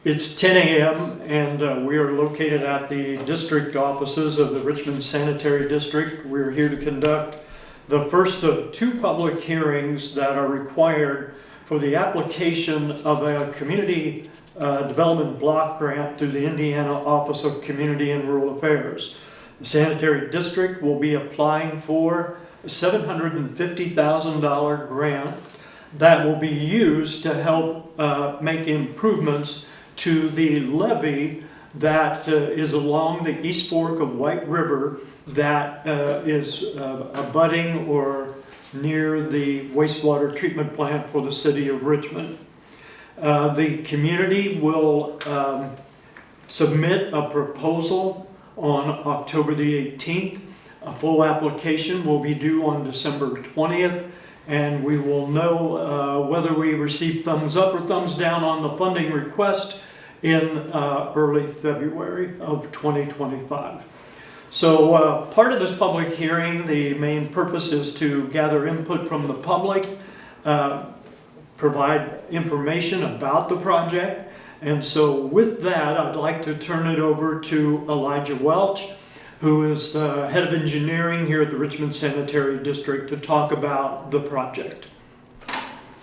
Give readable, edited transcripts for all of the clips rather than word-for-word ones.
It's 10 a.m. and we are located at the district offices of the Richmond Sanitary District. We're here to conduct the first of two public hearings that are required for the application of a community development block grant through the Indiana Office of Community and Rural Affairs. The Sanitary District will be applying for a $750,000 grant that will be used to help make improvements to the levee that is along the East Fork of White River that is abutting or near the wastewater treatment plant for the city of Richmond. The community will submit a proposal on October the 18th. A full application will be due on December 20th, and we will know whether we receive thumbs up or thumbs down on the funding request in early February of 2025. So part of this public hearing, the main purpose is to gather input from the public, provide information about the project. And so with that, I'd like to turn it over to Elijah Welch, who is the head of engineering here at the Richmond Sanitary District, to talk about the project.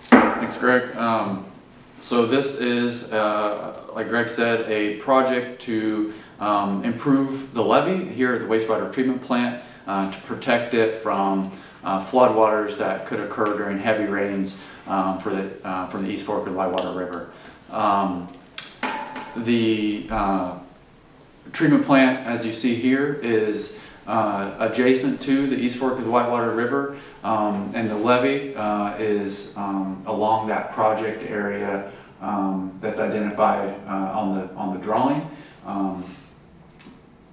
Thanks, Greg. So this is, like Greg said, a project to improve the levee here at the wastewater treatment plant to protect it from floodwaters that could occur during heavy rains from the East Fork of the Whitewater River. The treatment plant, as you see here, is adjacent to the East Fork of the Whitewater River, and the levee is along that project area that's identified on the drawing.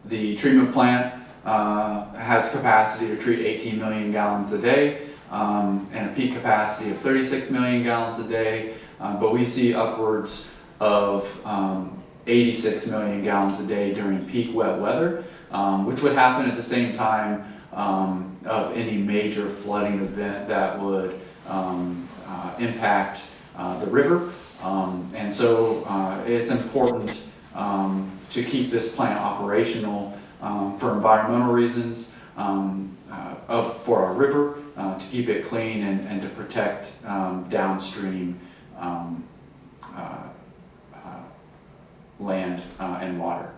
The treatment plant has capacity to treat 18 million gallons a day and a peak capacity of 36 million gallons a day, but we see upwards of 86 million gallons a day during peak wet weather, which would happen at the same time of any major flooding event that would impact the river. And so it's important to keep this plant operational for environmental reasons, for our river, to keep it clean and to protect downstream land and water.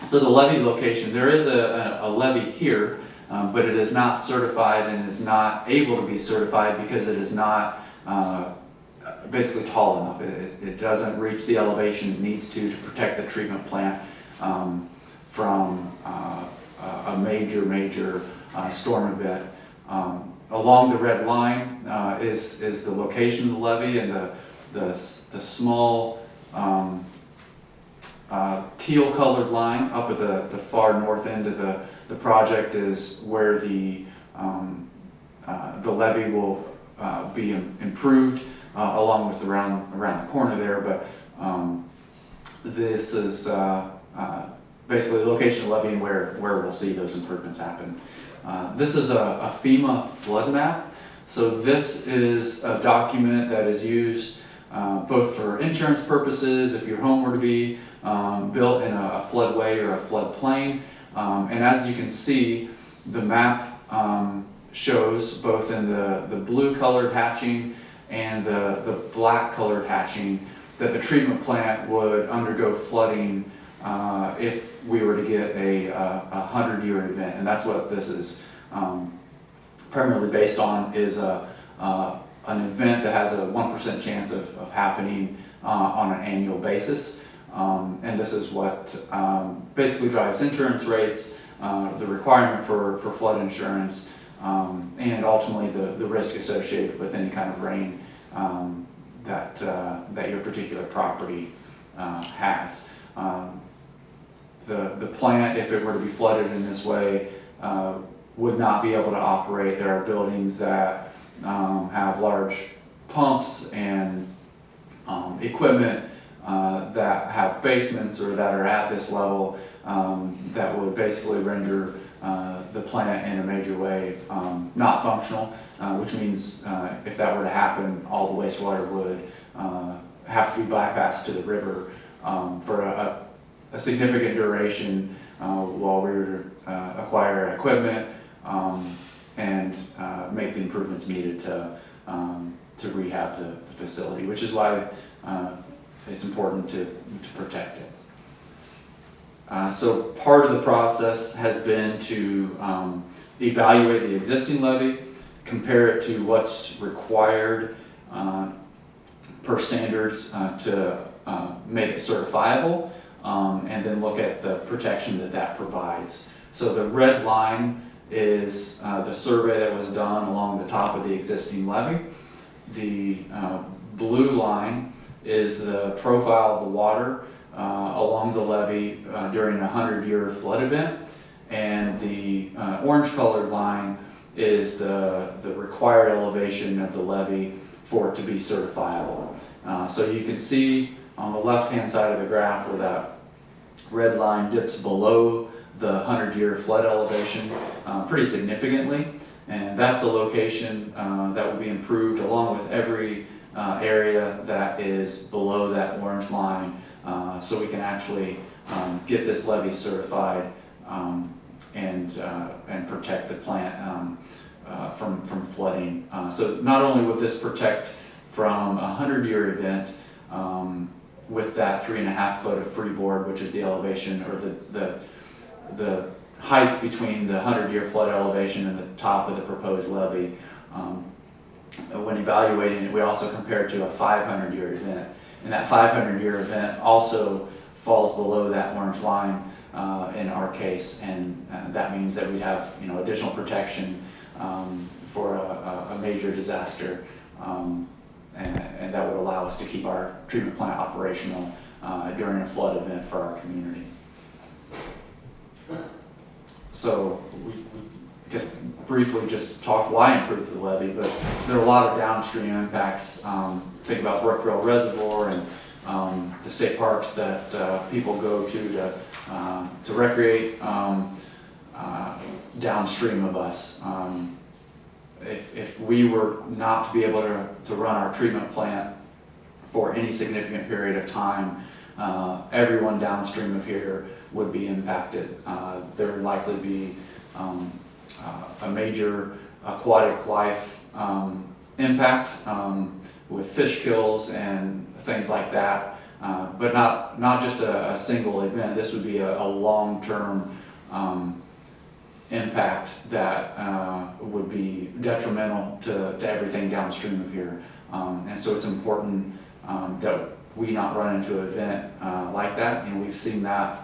So the levee location, there is a levee here, but it is not certified and is not able to be certified because it is not basically tall enough. It doesn't reach the elevation it needs to protect the treatment plant from a major storm event. Along the red line is the location of the levee, and the small teal colored line up at the far north end of the project is where the levee will be improved, along with around the corner there. But this is basically the location of the levee and where we'll see those improvements happen. This is a FEMA flood map. So this is a document that is used both for insurance purposes, if your home were to be built in a floodway or a floodplain. And as you can see, the map shows both in the blue colored hatching and the black colored hatching that the treatment plant would undergo flooding if we were to get a 100-year event. And that's what this is primarily based on, is an event that has a 1% chance of happening on an annual basis. And this is what basically drives insurance rates, the requirement for flood insurance, and ultimately the risk associated with any kind of rain that your particular property has. The plant, if it were to be flooded in this way, would not be able to operate. There are buildings that have large pumps and equipment that have basements or that are at this level that would basically render the plant in a major way not functional, which means if that were to happen, all the wastewater would have to be bypassed to the river for a significant duration while we acquire equipment and make the improvements needed to rehab the facility, which is why it's important to protect it. So part of the process has been to evaluate the existing levee, compare it to what's required per standards to make it certifiable, and then look at the protection that provides. So the red line is the survey that was done along the top of the existing levee. The blue line is the profile of the water along the levee during a 100-year flood event, and the orange-colored line is the required elevation of the levee for it to be certifiable. So you can see on the left-hand side of the graph where that red line dips below the 100-year flood elevation pretty significantly, and that's a location that will be improved along with every area that is below that orange line, so we can actually get this levee certified and protect the plant from flooding. So not only would this protect from a 100-year event with that 3.5 foot of freeboard, which is the elevation or the height between the 100-year flood elevation and the top of the proposed levee. When evaluating it, we also compare it to a 500-year event, and that 500-year event also falls below that orange line in our case, and that means that we'd have additional protection for a major disaster, and that would allow us to keep our treatment plant operational during a flood event for our community. So we just briefly talked why improve the levee, but there are a lot of downstream impacts. Think about Brookville Reservoir and the state parks that people go to recreate downstream of us. If we were not to be able to run our treatment plant for any significant period of time, everyone downstream of here would be impacted. There would likely be a major aquatic life impact with fish kills and things like that, but not just a single event. This would be a long-term impact that would be detrimental to everything downstream of here. And so it's important that we not run into an event like that. And we've seen that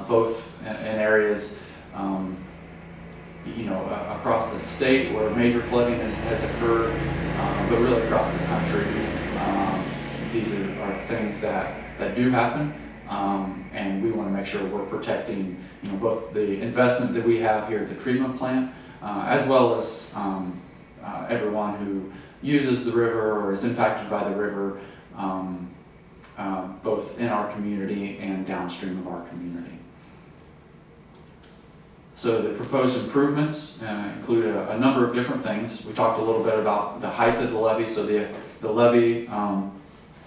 both in areas across the state where major flooding has occurred, but really across the country. These are things that do happen, and we want to make sure we're protecting both the investment that we have here at the treatment plant, as well as everyone who uses the river or is impacted by the river, both in our community and downstream of our community. So the proposed improvements include a number of different things. We talked a little bit about the height of the levee. So the levee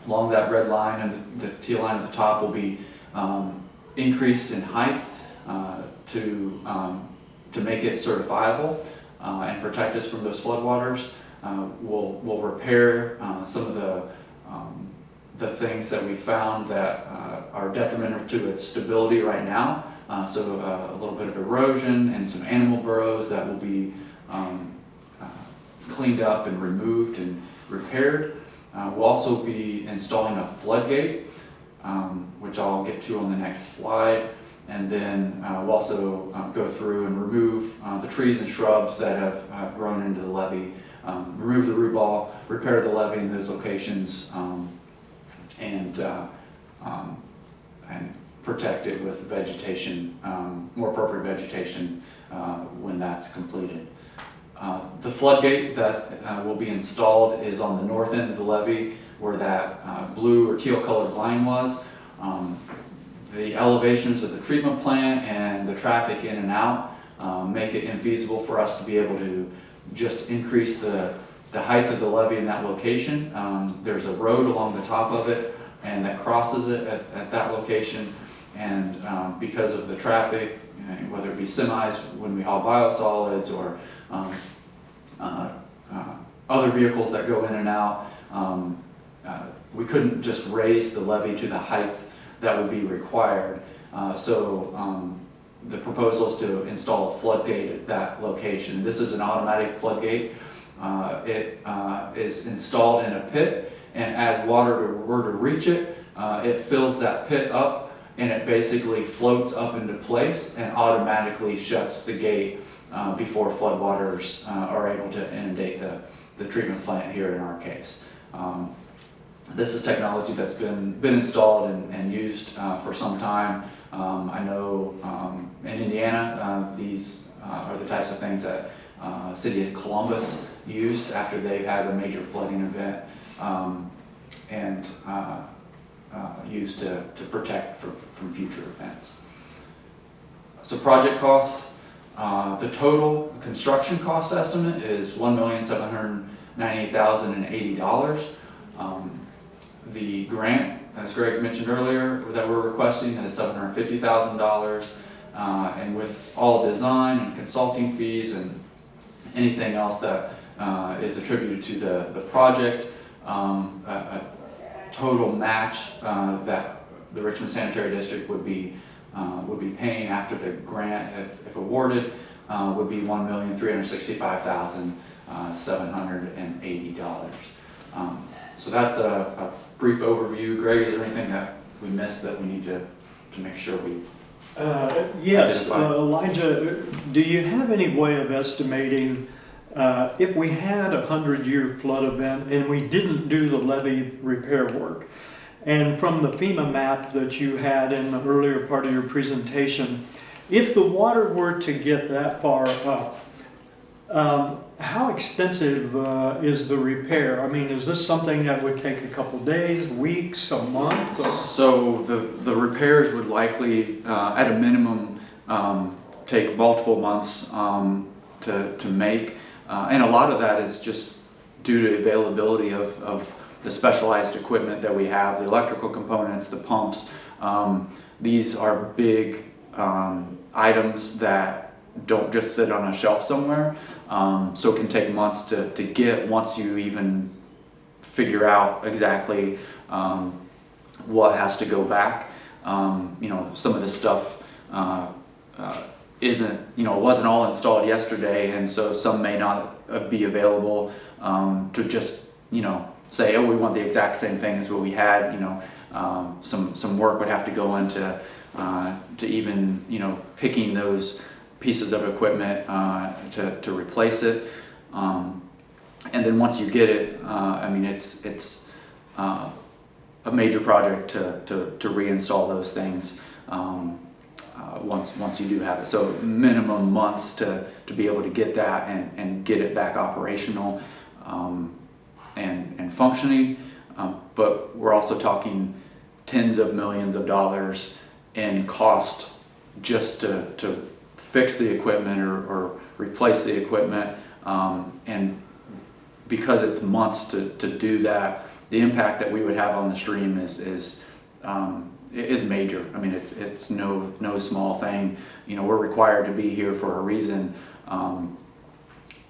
along that red line and the teal line at the top will be increased in height to make it certifiable and protect us from those floodwaters. We'll repair some of the things that we found that are detrimental to its stability right now. So a little bit of erosion and some animal burrows that will be cleaned up and removed and repaired. We'll also be installing a floodgate, which I'll get to on the next slide. And then we'll also go through and remove the trees and shrubs that have grown into the levee, remove the root ball, repair the levee in those locations, and protect it with vegetation, more appropriate vegetation when that's completed. The floodgate that will be installed is on the north end of the levee where that blue or teal colored line was. The elevations of the treatment plant and the traffic in and out make it infeasible for us to be able to just increase the the height of the levee in that location. There's a road along the top of it, and that crosses it at that location. And because of the traffic, whether it be semis when we haul biosolids or other vehicles that go in and out, we couldn't just raise the levee to the height that would be required. So the proposal is to install a floodgate at that location. This is an automatic floodgate. It is installed in a pit, and as water were to reach it, it fills that pit up, and it basically floats up into place and automatically shuts the gate before floodwaters are able to inundate the treatment plant here in our case. This is technology that's been installed and used for some time. I know in Indiana, these are the types of things that City of Columbus used after they had a major flooding event, and used to protect from future events. So project cost, the total construction cost estimate is $1,798,080. The grant, as Greg mentioned earlier, that we're requesting is $750,000, and with all design and consulting fees and anything else that is attributed to the project, a total match that the Richmond Sanitary District would be paying after the grant, if awarded, would be $1,365,780. So that's a brief overview. Greg, is there anything that we missed that we need to make sure we Yes, identify? Elijah, do you have any way of estimating if we had a 100-year flood event and we didn't do the levee repair work, and from the FEMA map that you had in the earlier part of your presentation, if the water were to get that far up, how extensive is the repair? I mean, is this something that would take a couple days, weeks, a month? So the repairs would likely, at a minimum, take multiple months to make. And a lot of that is just due to availability of the specialized equipment that we have, the electrical components, the pumps. These are big items that don't just sit on a shelf somewhere. So it can take months to get, once you even figure out exactly what has to go back. Some of this stuff isn't, it wasn't all installed yesterday, and so some may not be available to just, say, oh, we want the exact same thing as what we had. Some work would have to go into to even, picking those pieces of equipment to replace it, and then once you get it, it's a major project to reinstall those things once you do have it. So minimum months to be able to get that and get it back operational and functioning, but we're also talking tens of millions of dollars in cost just to fix the equipment or replace the equipment, and because it's months to do that, the impact that we would have on the stream is major. I mean, it's no small thing. We're required to be here for a reason.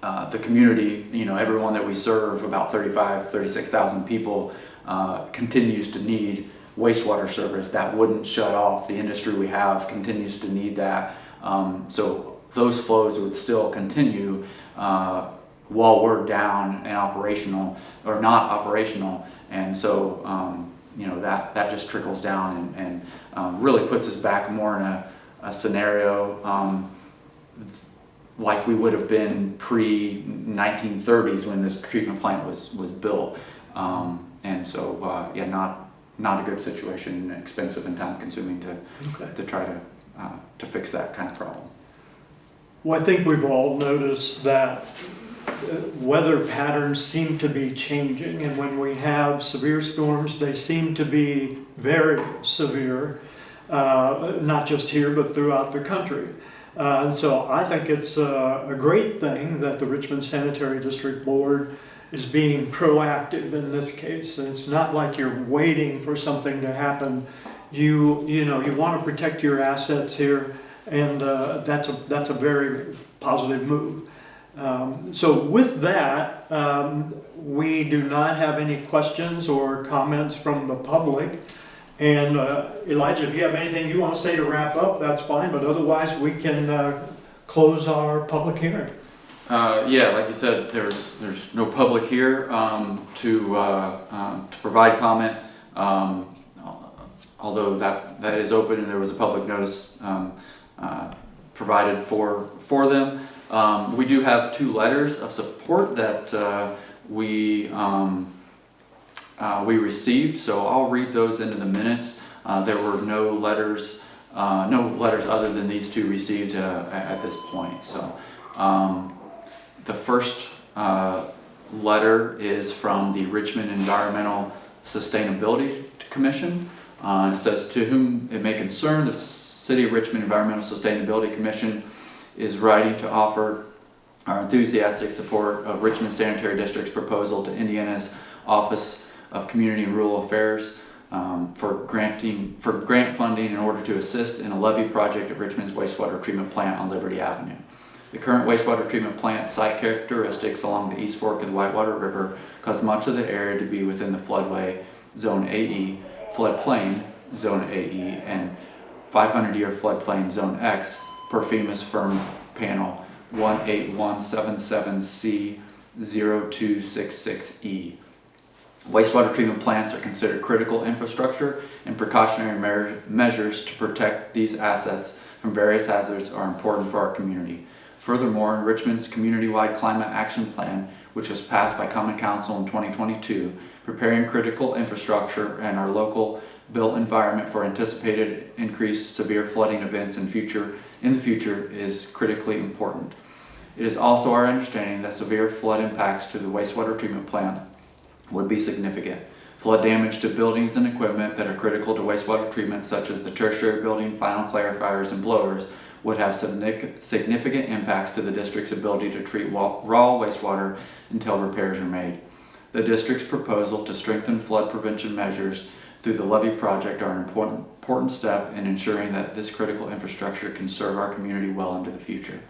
The community, everyone that we serve, about 36,000 people, continues to need wastewater service. That wouldn't shut off. The industry we have continues to need that. So those flows would still continue while we're down and operational or not operational. And so, that just trickles down and really puts us back more in a scenario like we would have been pre-1930s when this treatment plant was built. And so, not a good situation, expensive and time consuming to try to fix that kind of problem. Well, I think we've all noticed that weather patterns seem to be changing, and when we have severe storms, they seem to be very severe, not just here, but throughout the country. And so I think it's a great thing that the Richmond Sanitary District Board is being proactive in this case. And it's not like you're waiting for something to happen. You know, you want to protect your assets here, and that's a very positive move. So with that, we do not have any questions or comments from the public. And Elijah, if you have anything you want to say to wrap up, that's fine, but otherwise we can close our public hearing. Yeah, like you said, there's no public here to provide comment. Although that is open, and there was a public notice provided for them. We do have 2 letters of support that we received, so I'll read those into the minutes. There were no letters other than these 2 received at this point. So the first letter is from the Richmond Environmental Sustainability Commission. It says, to whom it may concern, the City of Richmond Environmental Sustainability Commission is writing to offer our enthusiastic support of Richmond Sanitary District's proposal to Indiana's Office of Community and Rural Affairs for grant funding in order to assist in a levee project at Richmond's wastewater treatment plant on Liberty Avenue. The current wastewater treatment plant site characteristics along the East Fork of the Whitewater River cause much of the area to be within the floodway Zone AE, floodplain Zone AE, and 500-year floodplain Zone X per FEMA's firm panel 18177C0266E. Wastewater treatment plants are considered critical infrastructure, and precautionary measures to protect these assets from various hazards are important for our community. Furthermore, in Richmond's community-wide climate action plan, which was passed by Common Council in 2022, preparing critical infrastructure and our local built environment for anticipated increased severe flooding events in the future is critically important. It is also our understanding that severe flood impacts to the wastewater treatment plant would be significant. Flood damage to buildings and equipment that are critical to wastewater treatment, such as the tertiary building, final clarifiers, and blowers, would have significant impacts to the district's ability to treat raw wastewater until repairs are made. The district's proposal to strengthen flood prevention measures through the levee project are an important step in ensuring that this critical infrastructure can serve our community well into the future.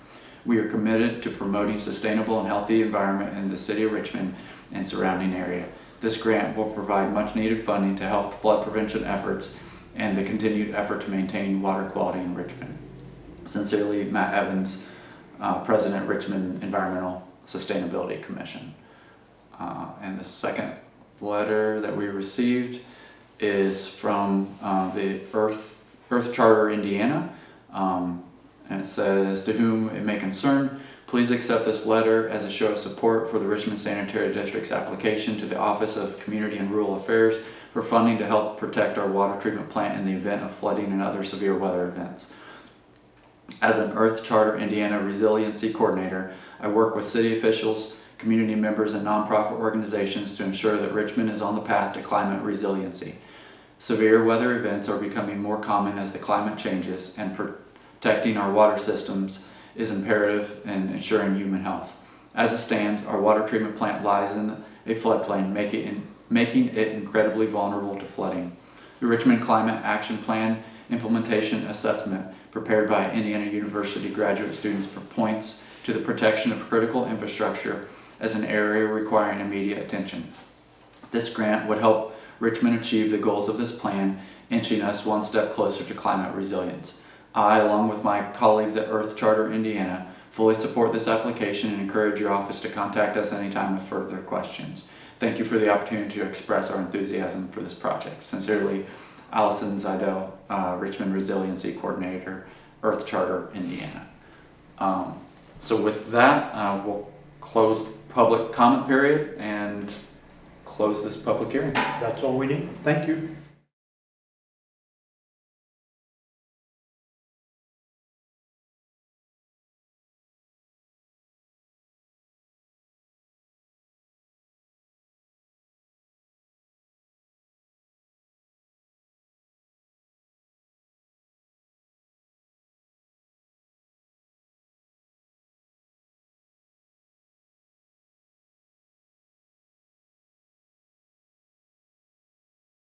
We are committed to promoting sustainable and healthy environment in the City of Richmond and surrounding area. This grant will provide much needed funding to help flood prevention efforts and the continued effort to maintain water quality in Richmond. Sincerely, Matt Evans, President, Richmond Environmental Sustainability Commission. And the second letter that we received is from the Earth Charter Indiana, and it says, to whom it may concern, please accept this letter as a show of support for the Richmond Sanitary District's application to the Office of Community and Rural Affairs for funding to help protect our water treatment plant in the event of flooding and other severe weather events. As an Earth Charter Indiana Resiliency Coordinator, I work with city officials, community members, and nonprofit organizations to ensure that Richmond is on the path to climate resiliency. Severe weather events are becoming more common as the climate changes, and protecting our water systems is imperative in ensuring human health. As it stands, our water treatment plant lies in a floodplain, making it incredibly vulnerable to flooding. The Richmond Climate Action Plan Implementation Assessment, prepared by Indiana University graduate students, points to the protection of critical infrastructure as an area requiring immediate attention. This grant would help Richmond achieve the goals of this plan, inching us one step closer to climate resilience. I, along with my colleagues at Earth Charter Indiana, fully support this application and encourage your office to contact us anytime with further questions. Thank you for the opportunity to express our enthusiasm for this project. Sincerely, Allison Zidell, Richmond Resiliency Coordinator, Earth Charter Indiana. So with that, we'll close the public comment period and close this public hearing. That's all we need. Thank you.